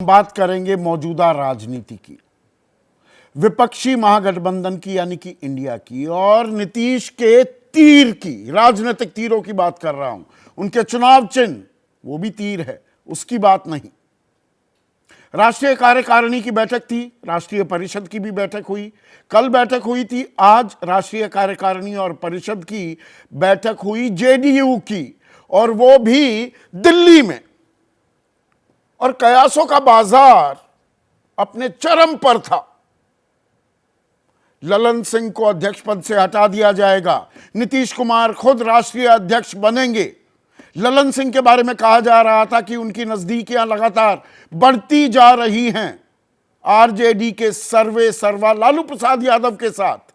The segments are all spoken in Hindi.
बात करेंगे मौजूदा राजनीति की, विपक्षी महागठबंधन की यानी कि इंडिया की, और नीतीश के तीर की, राजनीतिक तीरों की बात कर रहा हूं। उनके चुनाव चिन्ह वो भी तीर है, उसकी बात नहीं। राष्ट्रीय कार्यकारिणी की बैठक थी, राष्ट्रीय परिषद की भी बैठक हुई, कल बैठक हुई थी, आज राष्ट्रीय कार्यकारिणी और परिषद की बैठक हुई जेडीयू की, और वो भी दिल्ली में। और कयासों का बाजार अपने चरम पर था। ललन सिंह को अध्यक्ष पद से हटा दिया जाएगा, नीतीश कुमार खुद राष्ट्रीय अध्यक्ष बनेंगे। ललन सिंह के बारे में कहा जा रहा था कि उनकी नजदीकियां लगातार बढ़ती जा रही हैं आरजेडी के सर्वा लालू प्रसाद यादव के साथ,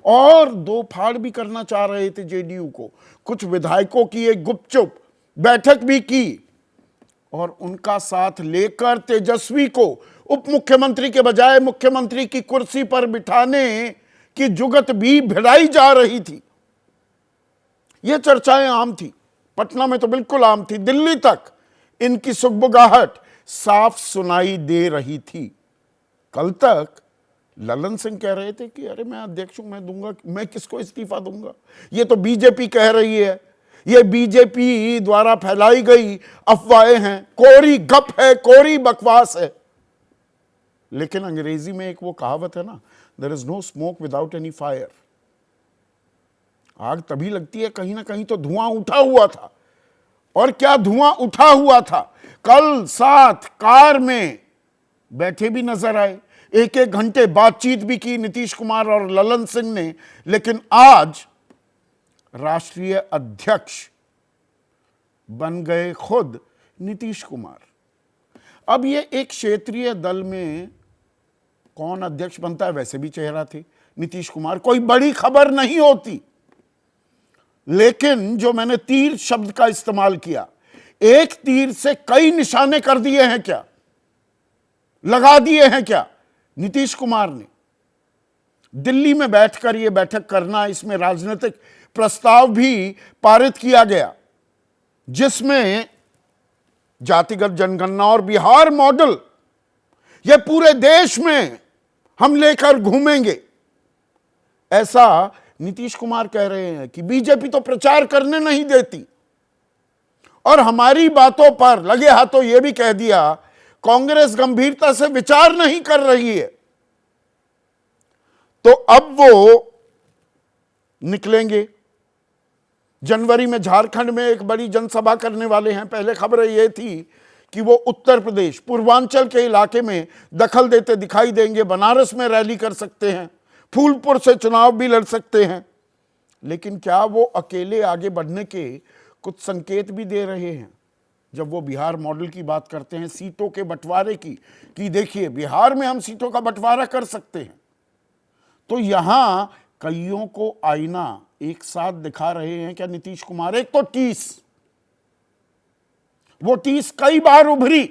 और दो फाड़ भी करना चाह रहे थे जेडीयू को। कुछ विधायकों की एक गुपचुप बैठक भी की और उनका साथ लेकर तेजस्वी को उप मुख्यमंत्री के बजाय मुख्यमंत्री की कुर्सी पर बिठाने की जुगत भी भिड़ाई जा रही थी। यह चर्चाएं आम थी, पटना में तो बिल्कुल आम थी, दिल्ली तक इनकी सुगबुगाहट साफ सुनाई दे रही थी। कल तक ललन सिंह कह रहे थे कि अरे मैं अध्यक्ष हूं, मैं दूंगा, मैं किसको इस्तीफा दूंगा, ये तो बीजेपी कह रही है, ये बीजेपी द्वारा फैलाई गई अफवाहें हैं, कोरी गप है, कोरी बकवास है। लेकिन अंग्रेजी में एक वो कहावत है ना, there is no smoke without any fire. आग तभी लगती है कहीं ना कहीं तो धुआं उठा हुआ था। और क्या धुआं उठा हुआ था। कल साथ कार में बैठे भी नजर आए, एक एक घंटे बातचीत भी की नीतीश कुमार और ललन सिंह ने। लेकिन आज राष्ट्रीय अध्यक्ष बन गए खुद नीतीश कुमार। अब ये एक क्षेत्रीय दल में कौन अध्यक्ष बनता है, वैसे भी चेहरा थे नीतीश कुमार, कोई बड़ी खबर नहीं होती। लेकिन जो मैंने तीर शब्द का इस्तेमाल किया, एक तीर से कई निशाने कर दिए हैं क्या, लगा दिए हैं क्या नीतीश कुमार ने। दिल्ली में बैठकर यह बैठक करना, इसमें राजनीतिक प्रस्ताव भी पारित किया गया जिसमें जातिगत जनगणना और बिहार मॉडल यह पूरे देश में हम लेकर घूमेंगे, ऐसा नीतीश कुमार कह रहे हैं कि बीजेपी तो प्रचार करने नहीं देती। और हमारी बातों पर लगे हाथों यह भी कह दिया कांग्रेस गंभीरता से विचार नहीं कर रही है। तो अब वो निकलेंगे जनवरी में, झारखंड में एक बड़ी जनसभा करने वाले हैं। पहले खबर यह थी कि वो उत्तर प्रदेश पूर्वांचल के इलाके में दखल देते दिखाई देंगे, बनारस में रैली कर सकते हैं, फूलपुर से चुनाव भी लड़ सकते हैं। लेकिन क्या वो अकेले आगे बढ़ने के कुछ संकेत भी दे रहे हैं जब वो बिहार मॉडल की बात करते हैं, सीटों के बंटवारे की, कि देखिए बिहार में हम सीटों का बंटवारा कर सकते हैं। तो यहां कईयों को आईना एक साथ दिखा रहे हैं क्या नीतीश कुमार। एक तो टीस, वो टीस कई बार उभरी,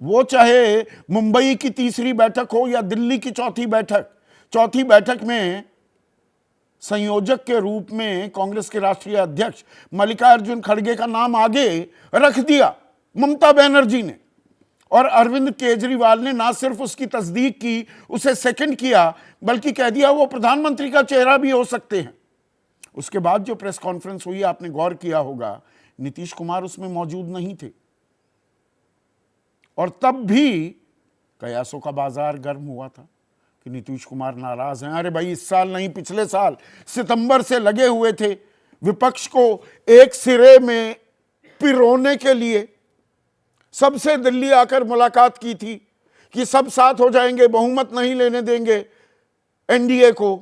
वो चाहे मुंबई की तीसरी बैठक हो या दिल्ली की चौथी बैठक में संयोजक के रूप में कांग्रेस के राष्ट्रीय अध्यक्ष मल्लिकार्जुन खड़गे का नाम आगे रख दिया ममता बनर्जी ने, और अरविंद केजरीवाल ने ना सिर्फ उसकी तस्दीक की, उसे सेकंड किया, बल्कि कह दिया वो प्रधानमंत्री का चेहरा भी हो सकते हैं। उसके बाद जो प्रेस कॉन्फ्रेंस हुई, आपने गौर किया होगा, नीतीश कुमार उसमें मौजूद नहीं थे। और तब भी कयासों का बाजार गर्म हुआ था कि नीतीश कुमार नाराज हैं। अरे भाई, इस साल नहीं, पिछले साल सितंबर से लगे हुए थे विपक्ष को एक सिरे में पिरोने के लिए। सबसे दिल्ली आकर मुलाकात की थी कि सब साथ हो जाएंगे, बहुमत नहीं लेने देंगे एनडीए को,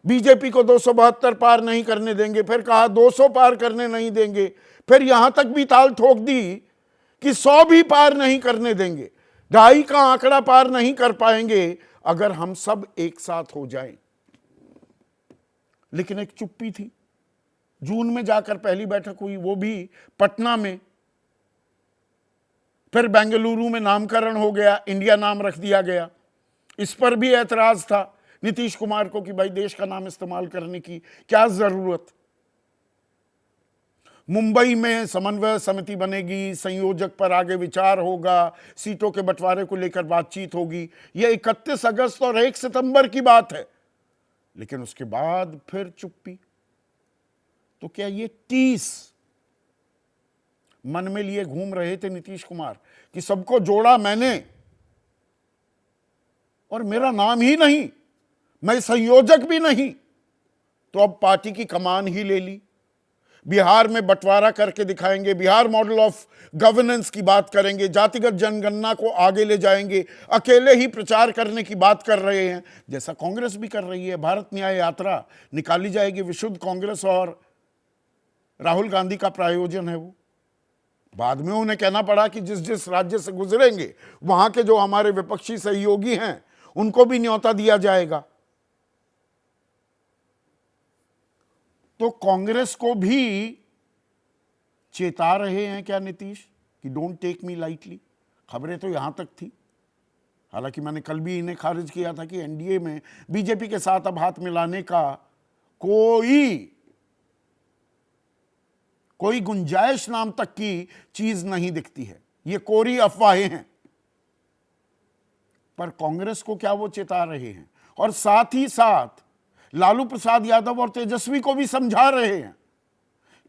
बीजेपी को 272 पार नहीं करने देंगे, फिर कहा 200 पार करने नहीं देंगे, फिर यहां तक भी ताल ठोक दी कि 100 भी पार नहीं करने देंगे, 2.5 का आंकड़ा पार नहीं कर पाएंगे अगर हम सब एक साथ हो जाएं। लेकिन एक चुप्पी थी। जून में जाकर पहली बैठक हुई, वो भी पटना में, फिर बेंगलुरु में नामकरण हो गया, इंडिया नाम रख दिया गया। इस पर भी ऐतराज था नीतीश कुमार को कि भाई देश का नाम इस्तेमाल करने की क्या जरूरत। मुंबई में समन्वय समिति बनेगी, संयोजक पर आगे विचार होगा, सीटों के बंटवारे को लेकर बातचीत होगी। यह 31 अगस्त और 1 सितंबर की बात है, लेकिन उसके बाद फिर चुप्पी। तो क्या ये 30 मन में लिए घूम रहे थे नीतीश कुमार कि सबको जोड़ा मैंने और मेरा नाम ही नहीं, मैं संयोजक भी नहीं, तो अब पार्टी की कमान ही ले ली। बिहार में बंटवारा करके दिखाएंगे, बिहार मॉडल ऑफ गवर्नेंस की बात करेंगे, जातिगत जनगणना को आगे ले जाएंगे, अकेले ही प्रचार करने की बात कर रहे हैं, जैसा कांग्रेस भी कर रही है। भारत न्याय यात्रा निकाली जाएगी, विशुद्ध कांग्रेस और राहुल गांधी का प्रायोजन है वो। बाद में उन्हें कहना पड़ा कि जिस जिस राज्य से गुजरेंगे वहां के जो हमारे विपक्षी सहयोगी हैं उनको भी न्योता दिया जाएगा। तो कांग्रेस को भी चेता रहे हैं क्या नीतीश कि डोंट टेक मी लाइटली। खबरें तो यहां तक थी, हालांकि मैंने कल भी इन्हें खारिज किया था कि एनडीए में बीजेपी के साथ अब हाथ मिलाने का कोई गुंजाइश नाम तक की चीज नहीं दिखती है, ये कोरी अफवाहें हैं। पर कांग्रेस को क्या वो चेता रहे हैं, और साथ ही साथ लालू प्रसाद यादव और तेजस्वी को भी समझा रहे हैं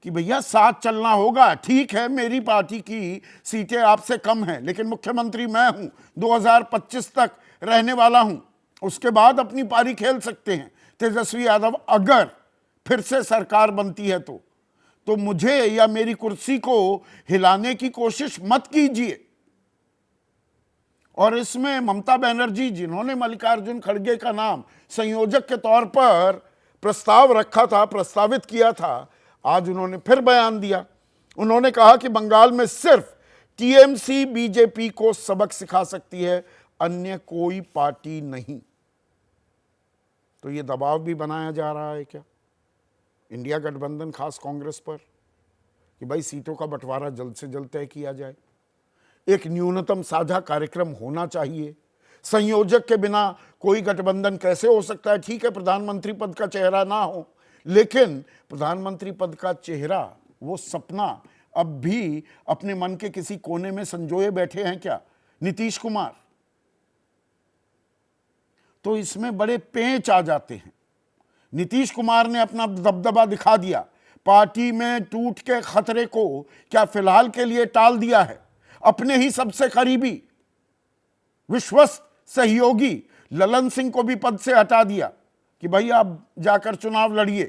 कि भैया साथ चलना होगा। ठीक है, मेरी पार्टी की सीटें आपसे कम हैं, लेकिन मुख्यमंत्री मैं हूं, 2025 तक रहने वाला हूं, उसके बाद अपनी पारी खेल सकते हैं तेजस्वी यादव। अगर फिर से सरकार बनती है तो मुझे या मेरी कुर्सी को हिलाने की कोशिश मत कीजिए। और इसमें ममता बनर्जी, जिन्होंने मल्लिकार्जुन खड़गे का नाम संयोजक के तौर पर प्रस्तावित किया था, आज उन्होंने फिर बयान दिया। उन्होंने कहा कि बंगाल में सिर्फ टीएमसी बीजेपी को सबक सिखा सकती है, अन्य कोई पार्टी नहीं। तो ये दबाव भी बनाया जा रहा है क्या इंडिया गठबंधन खास कांग्रेस पर कि भाई सीटों का बंटवारा जल्द से जल्द तय किया जाए, एक न्यूनतम साझा कार्यक्रम होना चाहिए। संयोजक के बिना कोई गठबंधन कैसे हो सकता है। ठीक है, प्रधानमंत्री पद का चेहरा ना हो, लेकिन प्रधानमंत्री पद का चेहरा, वो सपना अब भी अपने मन के किसी कोने में संजोए बैठे हैं क्या नीतीश कुमार। तो इसमें बड़े पेंच आ जाते हैं। नीतीश कुमार ने अपना दबदबा दिखा दिया, पार्टी में टूट के खतरे को क्या फिलहाल के लिए टाल दिया है। अपने ही सबसे करीबी विश्वस्त सहयोगी ललन सिंह को भी पद से हटा दिया कि भाई आप जाकर चुनाव लड़िए,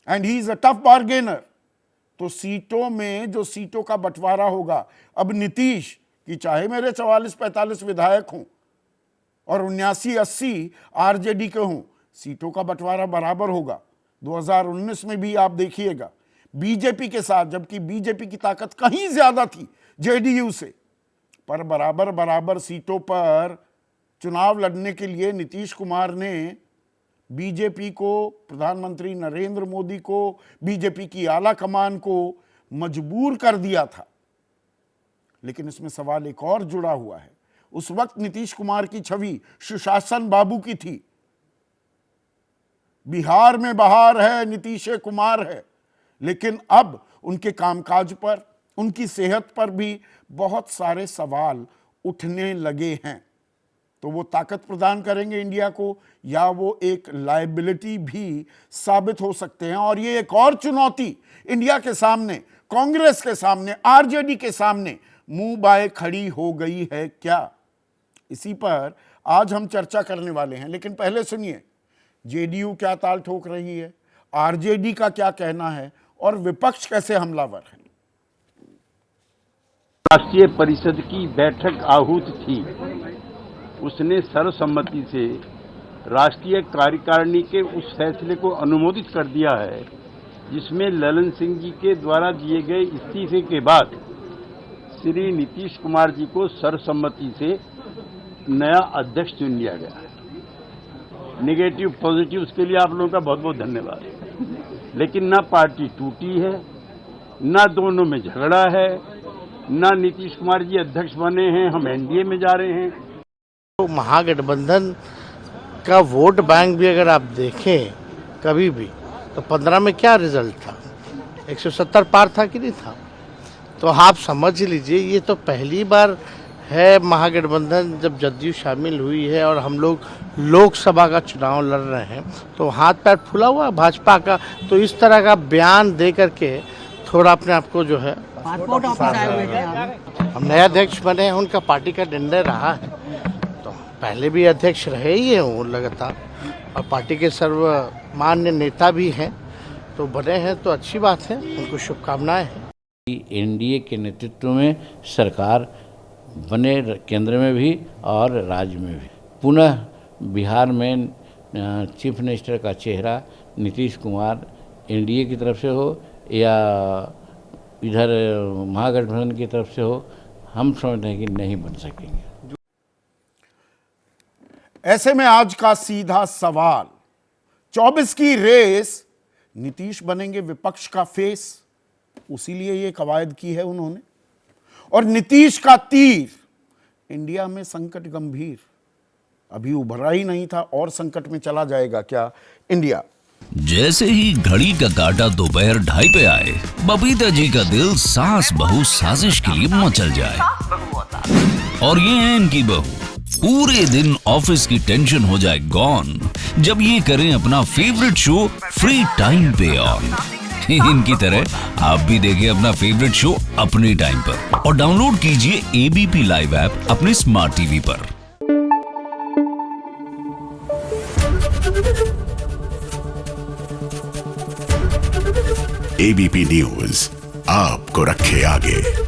and he is a tough bargainer. तो सीटों में जो सीटों का बंटवारा होगा, अब नीतीश की चाहे मेरे 44-45 विधायक हों और 79-80 आरजेडी के हों, सीटों का बंटवारा बराबर होगा। 2019 में भी आप देखिएगा बीजेपी के साथ, जबकि बीजेपी की ताकत कहीं ज्यादा थी जेडीयू से, पर बराबर सीटों पर चुनाव लड़ने के लिए नीतीश कुमार ने बीजेपी को, प्रधानमंत्री नरेंद्र मोदी को, बीजेपी की आला कमान को मजबूर कर दिया था। लेकिन इसमें सवाल एक और जुड़ा हुआ है। उस वक्त नीतीश कुमार की छवि सुशासन बाबू की थी, बिहार में बहार है, नीतीश कुमार है, लेकिन अब उनके कामकाज पर, उनकी सेहत पर भी बहुत सारे सवाल उठने लगे हैं। तो वो ताकत प्रदान करेंगे इंडिया को, या वो एक लायबिलिटी भी साबित हो सकते हैं। और ये एक और चुनौती इंडिया के सामने, कांग्रेस के सामने, आरजेडी के सामने मुंह बाए खड़ी हो गई है क्या। इसी पर आज हम चर्चा करने वाले हैं, लेकिन पहले सुनिए जेडीयू क्या ताल ठोक रही है, आरजेडी का क्या कहना है, और विपक्ष कैसे हमलावर है। राष्ट्रीय परिषद की बैठक आहूत थी, उसने सर्वसम्मति से राष्ट्रीय कार्यकारिणी के उस फैसले को अनुमोदित कर दिया है जिसमें ललन सिंह जी के द्वारा दिए गए इस्तीफे के बाद श्री नीतीश कुमार जी को सर्वसम्मति से नया अध्यक्ष चुन लिया गया है। नेगेटिव पॉजिटिव उसके लिए आप लोगों का बहुत बहुत धन्यवाद। लेकिन ना पार्टी टूटी है, ना दोनों में झगड़ा है, ना नीतीश कुमार जी अध्यक्ष बने हैं, हम एनडीए में जा रहे हैं। तो महागठबंधन का वोट बैंक भी अगर आप देखें कभी भी, तो 15 में क्या रिजल्ट था, 170 पार था कि नहीं था। तो आप समझ लीजिए ये तो पहली बार है महागठबंधन जब जदयू शामिल हुई है और हम लोग लोकसभा का चुनाव लड़ रहे हैं, तो हाथ पैर फुला हुआ भाजपा का। तो इस तरह का बयान दे करके थोड़ा अपने आप को जो है, पासपोर्ट ऑफिस आए हुए थे आप? हम नए अध्यक्ष बने हैं, उनका पार्टी का निर्णय रहा है। तो पहले भी अध्यक्ष रहे ही हैं वो लगातार, और पार्टी के सर्वमान्य नेता भी हैं, तो बने हैं तो अच्छी बात है, उनको शुभकामनाएं हैं। एनडीए के नेतृत्व में सरकार बने केंद्र में भी और राज्य में भी। पुनः बिहार में चीफ मिनिस्टर का चेहरा नीतीश कुमार एनडीए की तरफ से हो या इधर महागठबंधन की तरफ से हो, हम समझते हैं कि नहीं बन सकेंगे। ऐसे में आज का सीधा सवाल, 24 की रेस, नीतीश बनेंगे विपक्ष का फेस, उसीलिए ये कवायद की है उन्होंने। और नीतीश का तीर, इंडिया में संकट गंभीर, अभी उभरा ही नहीं था और संकट में चला जाएगा क्या इंडिया। जैसे ही घड़ी का काटा दोपहर 2:30 पे आए, बबीता जी का दिल सास बहू साजिश के लिए मचल जाए। और ये है इनकी बहू, पूरे दिन ऑफिस की टेंशन हो जाए गॉन जब ये करें अपना फेवरेट शो फ्री टाइम पे ऑन। इनकी तरह आप भी देखें अपना फेवरेट शो अपने टाइम पर और डाउनलोड कीजिए एबीपी लाइव ऐप अपने स्मार्ट टीवी पर। एबीपी न्यूज आपको रखे आगे।